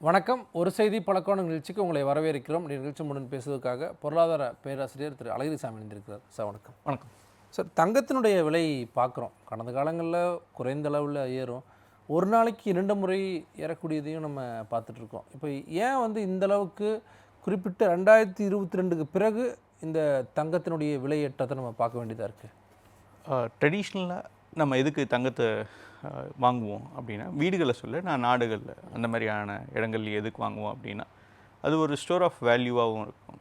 வணக்கம். ஒரு செய்தி பழக்கமான நிகழ்ச்சிக்கு உங்களை வரவேற்கிறோம். நிகழ்ச்சி முடன் பேசுவதற்காக பொருளாதார பேராசிரியர் திரு அழகிரிசாமி இணைந்திருக்கிறார். சார் வணக்கம். வணக்கம் சார், தங்கத்தினுடைய விலை பார்க்குறோம். கடந்த காலங்களில் குறைந்த அளவில் ஏறும். ஒரு நாளைக்கு 2 முறை ஏறக்கூடியதையும் நம்ம பார்த்துட்ருக்கோம். இப்போ ஏன் இந்த அளவுக்கு குறிப்பிட்ட 2022க்கு பிறகு இந்த தங்கத்தினுடைய விலை ஏற்றத்தை நம்ம பார்க்க வேண்டியதாக இருக்குது? ட்ரெடிஷ்னலாக நம்ம எதுக்கு தங்கத்தை வாங்குவோம் அப்படின்னா, வீடுகளை நான் நாடுகளில் அந்த மாதிரியான இடங்கள்ல எதுக்கு வாங்குவோம் அப்படின்னா, அது ஒரு ஸ்டோர் ஆஃப் வேல்யூவாகவும் இருக்கும்.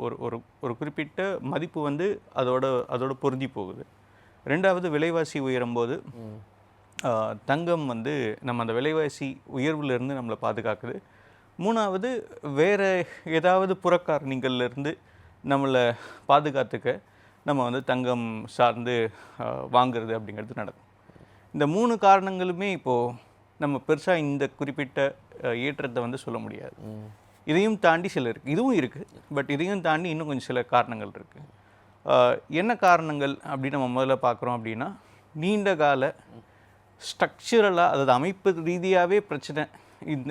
ஒரு ஒரு ஒரு குறிப்பிட்ட மதிப்பு அதோட பொருந்தி போகுது. ரெண்டாவது, விலைவாசி உயரும்போது தங்கம் நம்ம அந்த விலைவாசி உயர்வுலேருந்து நம்மளை பாதுகாக்குது. மூணாவது, வேறு ஏதாவது புறக்காரணிகள்லேருந்து நம்மளை பாதுகாத்துக்க நம்ம தங்கம் சார்ந்து வாங்குறது அப்படிங்கிறது நடக்கும். இந்த 3 காரணங்களுமே இப்போது நம்ம பெருசாக இந்த குறிப்பிட்ட ஏற்றத்தை சொல்ல முடியாது. இதையும் தாண்டி இதுவும் இருக்குது. பட் இதையும் தாண்டி இன்னும் கொஞ்சம் சில காரணங்கள் இருக்குது. என்ன காரணங்கள் அப்படின்னு நம்ம முதல்ல பார்க்குறோம் அப்படின்னா, நீண்ட கால ஸ்ட்ரக்சரலாக, அதாவது அமைப்பு ரீதியாகவே பிரச்சனை,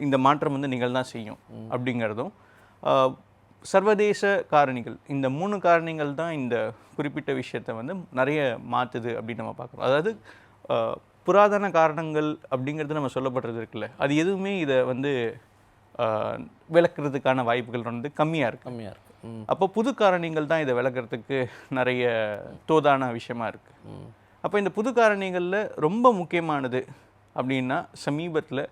இந்த மாற்றம் நிகழ்தான் செய்யும் அப்படிங்கிறதும், சர்வதேச காரணிகள், இந்த 3 காரணிகள் தான் இந்த குறிப்பிட்ட விஷயத்தை நிறைய மாற்றுது அப்படின்னு நம்ம பார்க்குறோம். அதாவது புராதன காரணங்கள் அப்படிங்கிறது நம்ம சொல்லப்படுறது இருக்குல்ல, அது எதுவுமே இதை விளக்குறதுக்கான வாய்ப்புகள் கம்மியாக இருக்குது. அப்போ புது காரணிகள் தான் இதை விளக்குறதுக்கு நிறைய தோதான விஷயமா இருக்குது. அப்போ இந்த புது காரணிகளில் ரொம்ப முக்கியமானது அப்படின்னா, சமீபத்தில்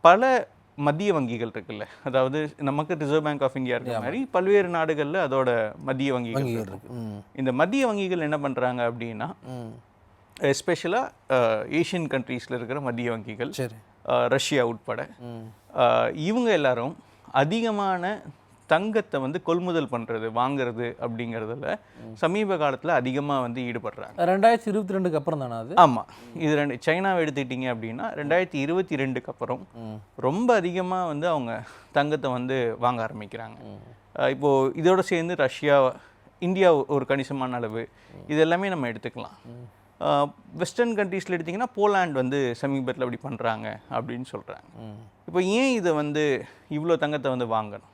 பல மத்திய வங்கிகள் இருக்குல்ல, அதாவது நமக்கு ரிசர்வ் பேங்க் ஆஃப் இந்தியா இருக்கிற மாதிரி பல்வேறு நாடுகளில் அதோட மத்திய வங்கிகள் இருக்கு. இந்த மத்திய வங்கிகள் என்ன பண்ணுறாங்க அப்படின்னா, எஸ்பெஷலாக ஏஷியன் கண்ட்ரீஸில் இருக்கிற மத்திய வங்கிகள், ரஷ்யா உட்பட, இவங்க எல்லாரும் அதிகமான தங்கத்தை கொள்முதல் பண்ணுறது, வாங்கிறது அப்படிங்கிறதுல சமீப காலத்தில் அதிகமாக ஈடுபடுறாங்க. 2022க்கு அப்புறம் தானே அது? ஆமாம். இது சைனாவை எடுத்துக்கிட்டிங்க அப்படின்னா 2022க்கு அப்புறம் ரொம்ப அதிகமாக அவங்க தங்கத்தை வாங்க ஆரம்பிக்கிறாங்க. இப்போது இதோடு சேர்ந்து ரஷ்யா, இந்தியா ஒரு கணிசமான அளவு, இது எல்லாமே நம்ம எடுத்துக்கலாம். வெஸ்டர்ன் கண்ட்ரீஸில் எடுத்திங்கன்னா போலாண்ட் சமீபத்தில் அப்படி பண்ணுறாங்க அப்படின்னு சொல்கிறாங்க. இப்போ ஏன் இதை இவ்வளோ தங்கத்தை வாங்கணும்?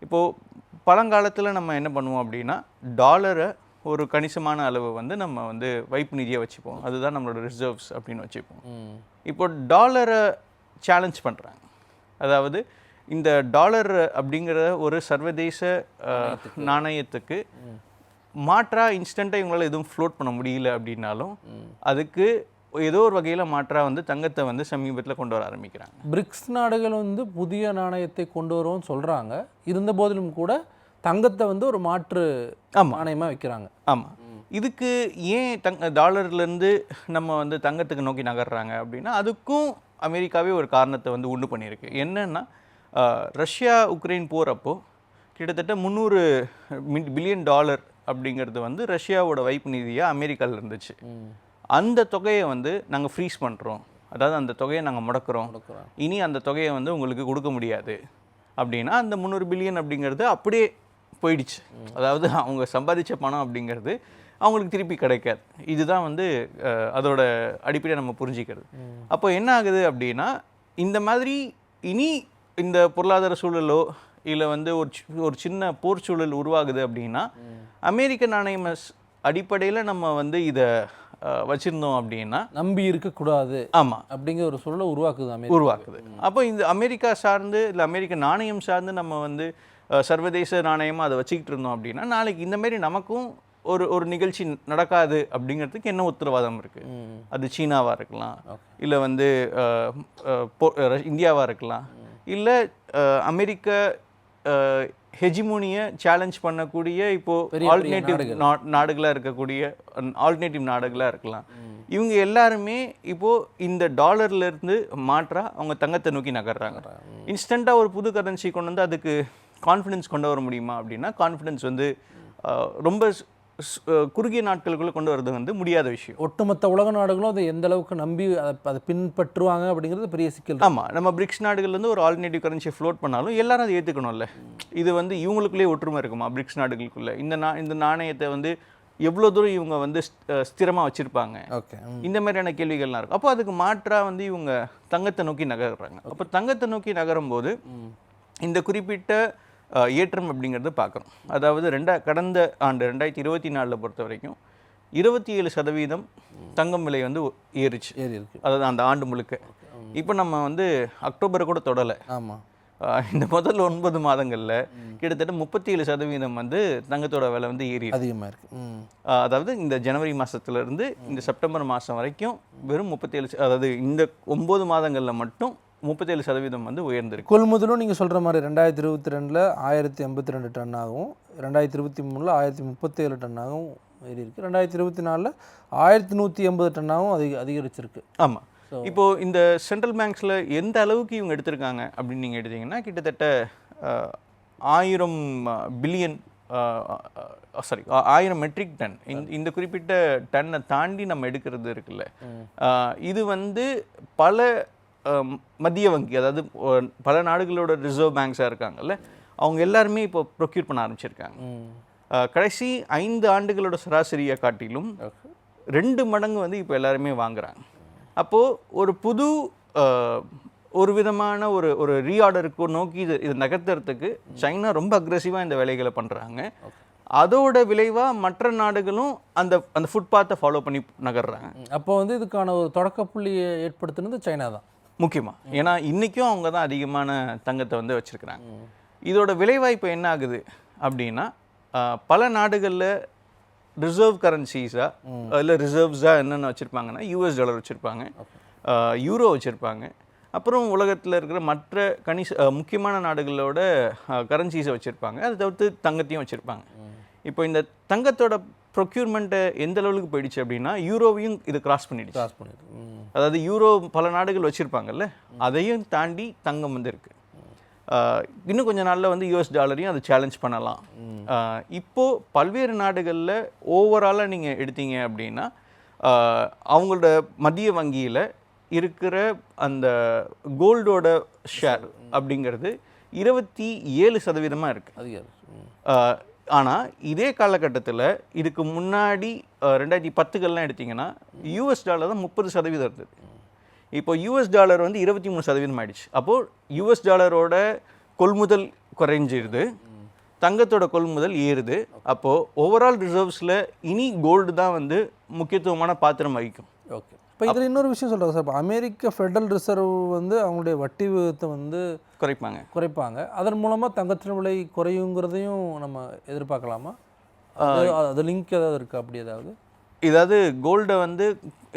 இப்போது பழங்காலத்தில் நம்ம என்ன பண்ணுவோம் அப்படின்னா, டாலரை ஒரு கணிசமான அளவு நம்ம வைப்பு நிதியை வச்சுப்போம். அதுதான் நம்மளோட ரிசர்வ்ஸ் அப்படின்னு வச்சுப்போம். இப்போ டாலரை சேலஞ்ச் பண்ணுறாங்க. அதாவது இந்த டாலர் அப்படிங்கிற ஒரு சர்வதேச நாணயத்துக்கு மாற்றாக இன்ஸ்டண்ட்டாக இவங்களால் எதுவும் ஃப்ளோட் பண்ண முடியல அப்படின்னாலும், அதுக்கு ஏதோ ஒரு வகையில் மாற்றாக தங்கத்தை சமீபத்தில் கொண்டு வர ஆரம்பிக்கிறாங்க. பிரிக்ஸ் நாடுகள் புதிய நாணயத்தை கொண்டு வருவோம்னு சொல்கிறாங்க. இருந்த போதிலும் கூட தங்கத்தை ஒரு மாற்று நாணயமாக வைக்கிறாங்க. ஆமாம். இதுக்கு ஏன் டாலர்லேருந்து நம்ம தங்கத்துக்கு நோக்கி நகர்றாங்க அப்படின்னா, அதுக்கும் அமெரிக்காவே ஒரு காரணத்தை உண்டு பண்ணியிருக்கு. என்னென்னா, ரஷ்யா உக்ரைன் போர் அப்போது கிட்டத்தட்ட $300 பில்லியன் அப்படிங்கிறது ரஷ்யாவோட வைப்பு நிதியாக அமெரிக்காவில் இருந்துச்சு. அந்த தொகையை நாங்கள் ஃப்ரீஸ் பண்ணுறோம், அதாவது அந்த தொகையை நாங்கள் முடக்கிறோம், இனி அந்த தொகையை உங்களுக்கு கொடுக்க முடியாது அப்படின்னா, அந்த 300 பில்லியன் அப்படிங்கிறது அப்படியே போயிடுச்சு. அதாவது அவங்க சம்பாதிச்ச பணம் அப்படிங்கிறது அவங்களுக்கு திருப்பி கிடைக்காது. இதுதான் அதோட அடிப்படையை நம்ம புரிஞ்சிக்கிறது. அப்போ என்ன ஆகுது அப்படின்னா, இந்த மாதிரி இனி இந்த பொருளாதார சூழலோ இல்லை ஒரு சின்ன போர் சூழல் உருவாகுது அப்படின்னா, அமெரிக்க நாணயம் அடிப்படையில் நம்ம இதை வச்சுருந்தோம் அப்படின்னா நம்பி இருக்கக்கூடாது. ஆமாம், அப்படிங்கிற ஒரு சூழலை உருவாக்குது. அப்போ இந்த அமெரிக்கா சார்ந்து இல்லை அமெரிக்க நாணயம் சார்ந்து நம்ம சர்வதேச நாணயமாக அதை வச்சுக்கிட்டு இருந்தோம் அப்படின்னா, நாளைக்கு இந்தமாரி நமக்கும் ஒரு நிகழ்ச்சி நடக்காது அப்படிங்கிறதுக்கு என்ன உத்தரவாதம் இருக்குது? அது சீனாவாக இருக்கலாம், இல்லை இந்தியாவாக இருக்கலாம், இல்லை அமெரிக்க ஹெஜிமோனியை சேலஞ்ச் பண்ணக்கூடிய இப்போது நாடுகளாக இருக்கக்கூடிய ஆல்டர்னேட்டிவ் நாடுகளாக இருக்கலாம். இவங்க எல்லாருமே இப்போது இந்த டாலர்லேருந்து மாற்றாக அவங்க தங்கத்தை நோக்கி நகர்றாங்க. இன்ஸ்டண்ட்டாக ஒரு புது கரன்சி கொண்டு அதுக்கு கான்ஃபிடென்ஸ் கொண்டு வர முடியுமா அப்படின்னா, கான்ஃபிடென்ஸ் ரொம்ப குறுகிய நாட்களுக்குள்ளே கொண்டு வரது முடியாத விஷயம். ஒட்டுமொத்த உலக நாடுகளும் அதை எந்த அளவுக்கு நம்பி அதை பின்பற்றுவாங்க அப்படிங்கிறது பெரிய சிக்கல். ஆமாம், நம்ம பிரிக்ஸ் நாடுகள்லேருந்து ஒரு ஆல்டர்னேட்டிவ் கரன்சியை ஃப்ளோட் பண்ணாலும் எல்லாரும் அதை ஏற்றுக்கணும்ல. இது இவங்களுக்குள்ளே ஒற்றுமை இருக்குமா பிரிக்ஸ் நாடுகளுக்குள்ளே? இந்த நாணயத்தை எவ்வளோ தூரம் இவங்க வந்து ஸ்திரமாக வச்சுருப்பாங்க, ஓகே. இந்த மாதிரியான கேள்விகள்லாம் இருக்கும். அப்போ அதுக்கு மாற்றாக வந்து இவங்க தங்கத்தை நோக்கி நகர்றாங்க. அப்போ தங்கத்தை நோக்கி நகரும்போது இந்த குறிப்பிட்ட ஏற்றம் அப்படிங்கிறது பார்க்குறோம். அதாவது கடந்த ஆண்டு 2024 பொறுத்த வரைக்கும் 27% தங்கம் விலை வந்து ஏறிச்சு. ஏறி இருக்கு. அதாவது அந்த ஆண்டு முழுக்க. இப்போ நம்ம வந்து அக்டோபரை கூட தொடலை. ஆமாம். இந்த முதல் 9 மாதங்களில் கிட்டத்தட்ட 37% வந்து தங்கத்தோட விலை வந்து ஏறி அதிகமாக இருக்கு. அதாவது இந்த ஜனவரி மாதத்துலேருந்து இந்த செப்டம்பர் மாதம் வரைக்கும் வெறும் 37, அதாவது இந்த 9 மாதங்களில் மட்டும் 37% வந்து உயர்ந்திருக்கு. கொள்முதலும் நீங்கள் சொல்கிற மாதிரி 2022 1082 டன் ஆகும், 2023 1037 டன்னாகவும் ஏறி இருக்குது, 2024 1180 டன்னாகவும் அதிகரிச்சிருக்கு. ஆமாம். இப்போது இந்த சென்ட்ரல் பேங்க்ஸில் எந்த அளவுக்கு இவங்க எடுத்திருக்காங்க அப்படின்னு நீங்கள் எடுத்தீங்கன்னா கிட்டத்தட்ட 1000 பில்லியன், சாரி 1000 மெட்ரிக் டன். இந்த குறிப்பிட்ட டன்னை தாண்டி நம்ம எடுக்கிறது இருக்குல்ல, இது வந்து பல மத்திய வங்கி, அதாவது பல நாடுகளோட ரிசர்வ் பேங்க்ஸாக இருக்காங்கல்ல, அவங்க எல்லாருமே இப்போ ப்ரொக்யூர் பண்ண ஆரம்பிச்சிருக்காங்க. கடைசி 5 ஆண்டுகளோட சராசரியை காட்டிலும் 2 மடங்கு வந்து இப்போ எல்லாருமே வாங்குறாங்க. அப்போது ஒரு புது ஒரு விதமான ஒரு ரீஆர்டருக்கு நோக்கி இது நகர்த்துறதுக்கு சைனா ரொம்ப அக்ரெசிவாக இந்த வேலைகளை பண்ணுறாங்க. அதோட விளைவாக மற்ற நாடுகளும் அந்த ஃபுட்பாத்தை ஃபாலோ பண்ணி நகர்றாங்க. அப்போ வந்து இதுக்கான ஒரு தொடக்க புள்ளியை ஏற்படுத்தினது சைனா தான் முக்கியமாக. ஏன்னா இன்றைக்கும் அவங்க தான் அதிகமான தங்கத்தை வந்து வச்சுருக்கிறாங்க. இதோட விளைவாய்ப்பு என்ன ஆகுது அப்படின்னா, பல நாடுகளில் ரிசர்வ் கரன்சிஸாக இல்லை ரிசர்வ்ஸாக என்னென்ன வச்சுருப்பாங்கன்னா யூஎஸ் டாலர் வச்சுருப்பாங்க, யூரோ வச்சுருப்பாங்க, அப்புறம் உலகத்தில் இருக்கிற மற்ற முக்கியமான நாடுகளோட கரன்சிஸை வச்சுருப்பாங்க. அதை தவிர்த்து தங்கத்தையும் வச்சுருப்பாங்க. இப்போ இந்த தங்கத்தோட ப்ரொக்யூர்மெண்ட்டு எந்த அளவுக்கு போயிடுச்சு அப்படின்னா யூரோவையும் இது கிராஸ் பண்ணிடுச்சு. அதாவது யூரோ பல நாடுகள் வச்சுருப்பாங்கல்ல, அதையும் தாண்டி தங்கம் வந்து இருக்குது. இன்னும் கொஞ்சம் நாளில் வந்து யூஎஸ் டாலரையும் அது சேலஞ்ச் பண்ணலாம். இப்போது பல்வேறு நாடுகளில் ஓவராலாக நீங்கள் எடுத்தீங்க அப்படின்னா அவங்களோட மத்திய வங்கியில் இருக்கிற அந்த கோல்டோட ஷேர் அப்படிங்கிறது 27% இருக்குது. ஆனால் இதே காலகட்டத்தில் இதுக்கு முன்னாடி 2010கள்லாம் எடுத்திங்கன்னா யூஎஸ் டாலர் தான் 30% இருந்தது. இப்போ யூஎஸ் டாலர் வந்து 23% ஆயிடுச்சு. அப்போது யூஎஸ் டாலரோட கொள்முதல் குறைஞ்சிருது, தங்கத்தோட கொள்முதல் ஏறுது. அப்போது ஓவரால் ரிசர்வ்ஸில் இனி கோல்டு தான் வந்து முக்கியத்துவமான பாத்திரம் வகிக்கும். ஓகே. இப்போ இதில் இன்னொரு விஷயம் சொல்கிறாங்க சார், இப்போ அமெரிக்க ஃபெடரல் ரிசர்வ் வந்து அவங்களுடைய வட்டி விகிதத்தை வந்து குறைப்பாங்க. அதன் மூலமாக தங்கத்தின் விலை குறையுங்கிறதையும் நம்ம எதிர்பார்க்கலாமா? அது லிங்க் ஏதாவது இருக்கா அப்படி ஏதாவது? இதாவது கோல்டை வந்து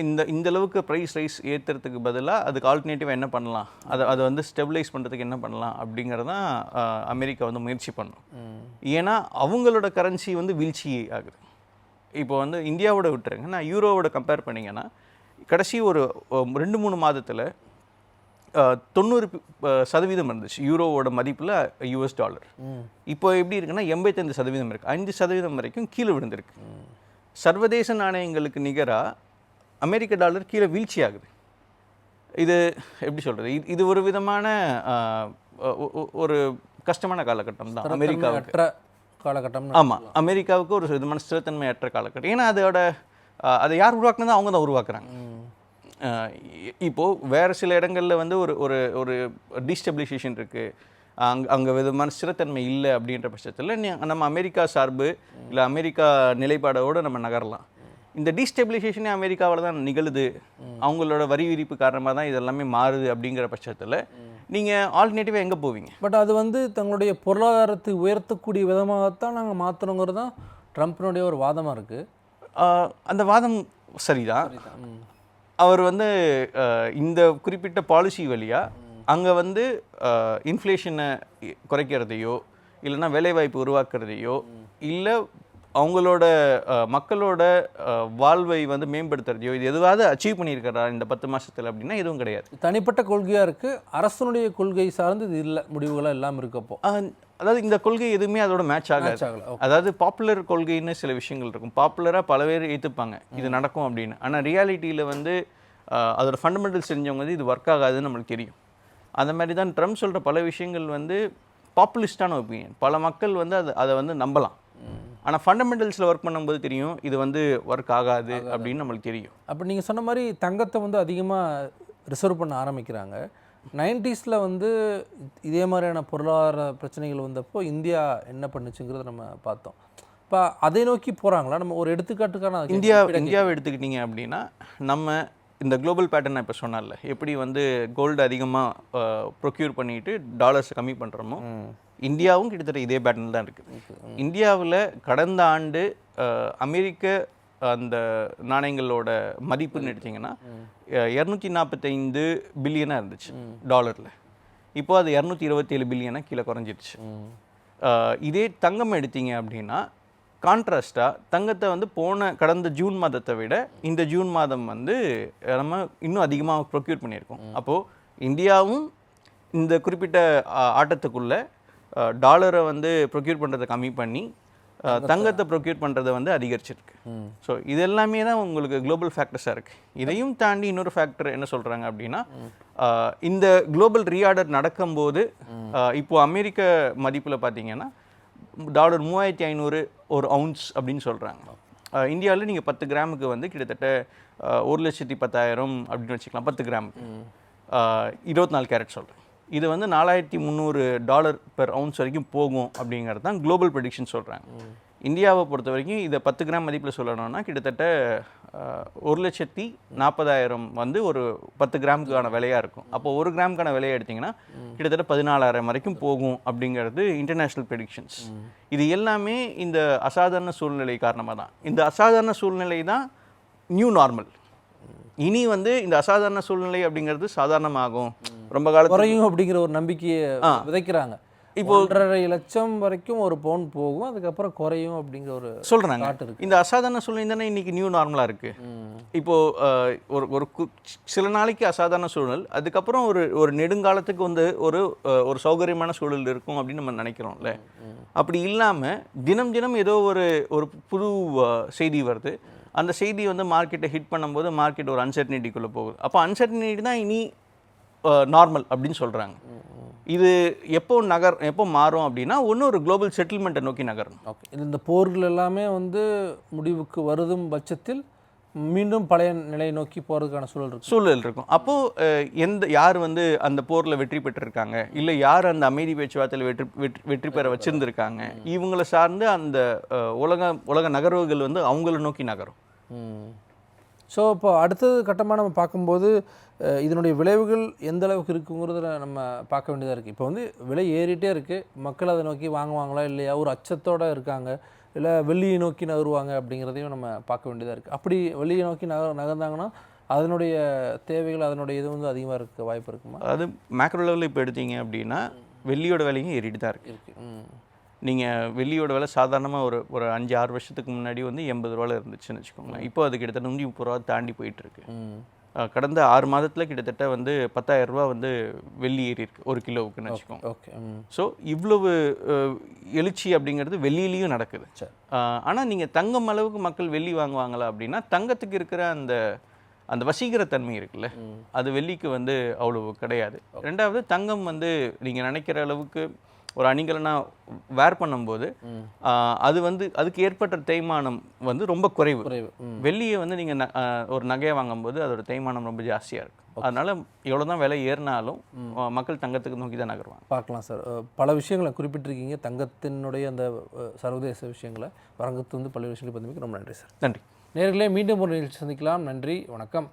இந்த அளவுக்கு ப்ரைஸ் ரைஸ் ஏற்றுறதுக்கு பதிலாக அதுக்கு ஆல்டர்னேட்டிவாக என்ன பண்ணலாம், அதை வந்து ஸ்டெபிலைஸ் பண்ணுறதுக்கு என்ன பண்ணலாம் அப்படிங்கிறது தான் அமெரிக்கா வந்து முயற்சி பண்ணும். ஏன்னா அவங்களோட கரன்சி வந்து வீழ்ச்சி ஆகுது. இப்போ வந்து இந்தியாவோட விட்டுருங்க, நான் யூரோவோட கம்பேர் பண்ணிங்கன்னா கடைசி ஒரு 2-3 மாதத்தில் 90% இருந்துச்சு யூரோவோட மதிப்பில் யூஎஸ் டாலர். இப்போ எப்படி இருக்குன்னா 85% இருக்குது. 5% வரைக்கும் கீழே விழுந்திருக்கு. சர்வதேச நாணயங்களுக்கு நிகராக அமெரிக்க டாலர் கீழே வீழ்ச்சி ஆகுது. இது எப்படி சொல்கிறது, இது ஒரு விதமான ஒரு கஷ்டமான காலகட்டம் தான் அமெரிக்காவுக்கு. காலகட்டம். ஆமாம், அமெரிக்காவுக்கு ஒரு விதமான ஸ்திரத்தன்மையற்ற காலகட்டம். ஏன்னா அதை யார் உருவாக்குனதோ அவங்க தான் உருவாக்குறாங்க. இப்போது வேறு சில இடங்களில் வந்து ஒரு டீஸ்டெபிலைசேஷன் இருக்குது, அங்கே விதமான ஸ்திரத்தன்மை இல்லை அப்படின்ற பட்சத்தில் நம்ம அமெரிக்கா சார்பு இல்லை அமெரிக்கா நிலைப்பாடோடு நம்ம நகரலாம். இந்த டீஸ்டெபிலைசேஷனே அமெரிக்காவில் தான் நிகழுது, அவங்களோட வரி விதிப்பு காரணமாக தான் இதெல்லாமே மாறுது. அப்படிங்கிற பட்சத்தில் நீங்கள் ஆல்டர்னேட்டிவாக எங்கே போவீங்க? பட் அது வந்து தங்களுடைய பொருளாதாரத்தை உயர்த்தக்கூடிய விதமாகத்தான் நாங்கள் மாற்றணுங்கிறது தான் ட்ரம்ப்பினுடைய ஒரு வாதமாக இருக்குது. அந்த வாதம் சரிதான். அவர் வந்து இந்த குறிப்பிட்ட பாலிசி வழியாக அங்கே வந்து இன்ஃப்ளேஷனை குறைக்கிறதையோ இல்லைன்னா வேலைவாய்ப்பு உருவாக்குறதையோ இல்லை அவங்களோட மக்களோட வாழ்வை வந்து மேம்படுத்துறதையோ இது எதுவாவது அச்சீவ் பண்ணியிருக்கிறா இந்த 10 மாதத்தில் அப்படின்னா எதுவும் கிடையாது. தனிப்பட்ட கொள்கையாக இருக்குது, அரசனுடைய கொள்கை சார்ந்து இது இல்லை, முடிவுகளாக இல்லாமல் இருக்கப்போ. அதாவது இந்த கொள்கை எதுவுமே அதோட மேட்ச் ஆகல. அதாவது பாப்புலர் கொள்கைன்னு சில விஷயங்கள் இருக்கும், பாப்புலராக பல பேர் ஏற்றுப்பாங்க இது நடக்கும் அப்படின்னு. ஆனால் ரியாலிட்டியில் வந்து அதோட ஃபண்டமெண்டல்ஸ் தெரிஞ்சவங்க வந்து இது ஒர்க் ஆகாதுன்னு நம்மளுக்கு தெரியும். அந்த மாதிரி தான் ட்ரம்ப் சொல்கிற பல விஷயங்கள் வந்து பாப்புலிஸ்டான ஒப்பீனியன். பல மக்கள் வந்து அதை வந்து நம்பலாம். ஆனால் ஃபண்டமெண்டல்ஸில் ஒர்க் பண்ணும்போது தெரியும் இது வந்து ஒர்க் ஆகாது அப்படின்னு நம்மளுக்கு தெரியும். அப்போ நீங்கள் சொன்ன மாதிரி தங்கத்தை வந்து அதிகமாக ரிசர்வ் பண்ண ஆரம்பிக்கிறாங்க. 90s வந்து இதே மாதிரியான பொருளாதார பிரச்சனைகள் வந்தப்போ இந்தியா என்ன பண்ணுச்சுங்கிறத நம்ம பார்த்தோம். இப்போ அதை நோக்கி போகிறாங்களா? நம்ம ஒரு எடுத்துக்காட்டுக்கான இந்தியாவை எடுத்துக்கிட்டிங்க அப்படின்னா, நம்ம இந்த குளோபல் பேட்டர்ன் நான் இப்போ சொன்னால எப்படி வந்து கோல்டு அதிகமாக ப்ரொக்யூர் பண்ணிட்டு டாலர்ஸ் கம்மி பண்ணுறோமோ, இந்தியாவும் கிட்டத்தட்ட இதே பேட்டர்ன் தான் இருக்குது. இந்தியாவில் கடந்த ஆண்டு அமெரிக்க அந்த நாணயங்களோட மதிப்புன்னு எடுத்திங்கன்னா 245 பில்லியனாக இருந்துச்சு டாலரில். இப்போ அது 227 பில்லியனாக கீழே குறைஞ்சிருச்சு. இதே தங்கம் எடுத்தீங்க அப்படின்னா கான்ட்ராஸ்டாக தங்கத்தை வந்து கடந்த ஜூன் மாதத்தை விட இந்த ஜூன் மாதம் வந்து நம்ம இன்னும் அதிகமாக ப்ரொக்யூர் பண்ணியிருக்கோம். அப்போது இந்தியாவும் இந்த குறிப்பிட்ட ஆட்டத்துக்குள்ளே டாலரை வந்து ப்ரொக்யூர் பண்ணுறதை கம்மி பண்ணி தங்கத்தை ப்ரொக்யூர் பண்ணுறதை வந்து அதிகரிச்சிருக்கு. ஸோ இது எல்லாமே தான் உங்களுக்கு குளோபல் ஃபேக்டர்ஸாக இருக்குது. இதையும் தாண்டி இன்னொரு ஃபேக்டர் என்ன சொல்கிறாங்க அப்படின்னா, இந்த குளோபல் ரீஆர்டர் நடக்கும்போது இப்போது அமெரிக்க மதிப்பில் பார்த்தீங்கன்னா டாலர் 3500 ஒரு அவுன்ஸ் அப்படின்னு சொல்கிறாங்க. இந்தியாவில் நீங்கள் 10 கிராமுக்கு வந்து கிட்டத்தட்ட 1,10,000 அப்படின்னு வச்சுக்கலாம். 10 கிராமுக்கு 24 கேரட் சொல்கிறேன். இது வந்து $4,300 பெர் அவுன்ஸ் வரைக்கும் போகும் அப்படிங்கிறது தான் குளோபல் ப்ரெடிக்ஷன் சொல்கிறாங்க. இந்தியாவை பொறுத்த வரைக்கும் இதை 10 கிராம் மதிப்பில் சொல்லணும்னா கிட்டத்தட்ட 1,40,000 வந்து ஒரு 10 கிராமுக்கான விலையாக இருக்கும். அப்போ 1 கிராமுக்கான விலையை எடுத்திங்கன்னா கிட்டத்தட்ட 14,000 வரைக்கும் போகும் அப்படிங்கிறது இன்டர்நேஷ்னல் ப்ரெடிக்ஷன்ஸ். இது எல்லாமே இந்த அசாதாரண சூழ்நிலை காரணமாக தான். இந்த அசாதாரண சூழ்நிலை தான் நியூ நார்மல். இனி வந்து இந்த அசாதாரண சூழ்நிலை அப்படிங்கிறது சாதாரணமாகும், ரொம்ப காலம் குறையும் அப்படிங்கிற ஒரு நம்பிக்கையை விதைக்கிறாங்க. இப்போ 1.5 லட்சம் வரைக்கும் ஒரு பவுன் போகும், அதுக்கப்புறம் குறையும் அப்படிங்கிற ஒரு சொல்கிறாங்க. இந்த அசாதாரண சூழ்நிலை தானே இன்றைக்கி நியூ நார்மலாக இருக்குது. இப்போது ஒரு சில நாளைக்கு அசாதாரண சூழல், அதுக்கப்புறம் ஒரு நெடுங்காலத்துக்கு வந்து ஒரு சௌகரியமான சூழல் இருக்கும் அப்படின்னு நம்ம நினைக்கிறோம்ல. அப்படி இல்லாமல் தினம் தினம் ஏதோ ஒரு புது செய்தி வருது. அந்த செய்தி வந்து மார்க்கெட்டை ஹிட் பண்ணும்போது மார்க்கெட் ஒரு அன்சர்டனிட்டிக்குள்ளே போகுது. அப்போ அன்சர்டனிட்டி தான் இனி நார்மல் அப்படின்னு சொல்கிறாங்க. இது எப்போ மாறும் அப்படின்னா ஒரு குளோபல் செட்டில்மெண்ட்டை நோக்கி நகரும். ஓகே, இந்த போர்கள் எல்லாமே வந்து முடிவுக்கு வருதும் பட்சத்தில் மீண்டும் பழைய நிலையை நோக்கி போகிறதுக்கான சூழல் இருக்கும். அப்போது யார் வந்து அந்த போரில் வெற்றி பெற்றிருக்காங்க, இல்லை யார் அந்த அமைதி பேச்சுவார்த்தையில் வெற்றி பெற வச்சுருந்துருக்காங்க, இவங்களை சார்ந்து அந்த உலக நகர்வுகள் வந்து அவங்கள நோக்கி நகரும். ஸோ இப்போ அடுத்தது கட்டமாக நம்ம பார்க்கும்போது இதனுடைய விளைவுகள் எந்த அளவுக்கு இருக்குங்கிறத நம்ம பார்க்க வேண்டியதாக இருக்குது. இப்போ வந்து விலை ஏறிட்டே இருக்குது, மக்கள் அதை நோக்கி வாங்குவாங்களா இல்லையா, ஒரு அச்சத்தோடு இருக்காங்க, இல்லை வெள்ளியை நோக்கி நகருவாங்க அப்படிங்கிறதையும் நம்ம பார்க்க வேண்டியதாக இருக்குது. அப்படி வெள்ளியை நோக்கி நகர்ந்தாங்கன்னா அதனுடைய தேவைகள் அதனுடைய இது வந்து அதிகமாக இருக்க வாய்ப்பு இருக்குமா? அது மேக்ரோ லெவலில் இப்போ எடுத்தீங்க அப்படின்னா வெள்ளியோட விலையும் ஏறிட்டு தான் இருக்குது. நீங்கள் வெள்ளியோட விலை சாதாரணமாக ஒரு 5-6 வருஷத்துக்கு முன்னாடி வந்து 80 ரூபாயில் இருந்துச்சுன்னு வச்சுக்கோங்களேன். இப்போ அது கிட்டத்தட்ட 130 ரூபா தாண்டி போயிட்டுருக்கு. கடந்த 6 மாதத்தில் கிட்டத்தட்ட வந்து 10,000 ரூபா வந்து வெள்ளி ஏறி இருக்கு ஒரு கிலோவுக்குன்னு வச்சுக்கோங்க. ஓகே. ஸோ இவ்வளவு எழுச்சி அப்படிங்கிறது வெள்ளியிலையும் நடக்குது. ஆனால் நீங்கள் தங்கம் அளவுக்கு மக்கள் வெள்ளி வாங்குவாங்களா அப்படின்னா தங்கத்துக்கு இருக்கிற அந்த வசீகரத்தன்மை இருக்குல்ல, அது வெள்ளிக்கு வந்து அவ்வளவு கிடையாது. ரெண்டாவது தங்கம் வந்து நீங்கள் நினைக்கிற அளவுக்கு ஒரு அணிகலனா வேர் பண்ணும்போது அது வந்து அதுக்கு ஏற்பட்ட தேய்மானம் வந்து ரொம்ப குறைவு. வெள்ளியை வந்து நீங்கள் ஒரு நகையை வாங்கும்போது அதோட தேய்மானம் ரொம்ப ஜாஸ்தியாக இருக்குது. அதனால் எவ்வளோ தான் விலை ஏறினாலும் மக்கள் தங்கத்துக்கு நோக்கி தான் நகருவாங்க. பார்க்கலாம் சார், பல விஷயங்களை குறிப்பிட்டிருக்கீங்க, தங்கத்தினுடைய அந்த சர்வதேச விஷயங்களை வரங்கத்து வந்து பல விஷயங்களை பற்றி ரொம்ப நன்றி சார். நன்றி நேயர்களே, மீண்டும் ஒரு நிகழ்ச்சி சந்திக்கலாம். நன்றி, வணக்கம்.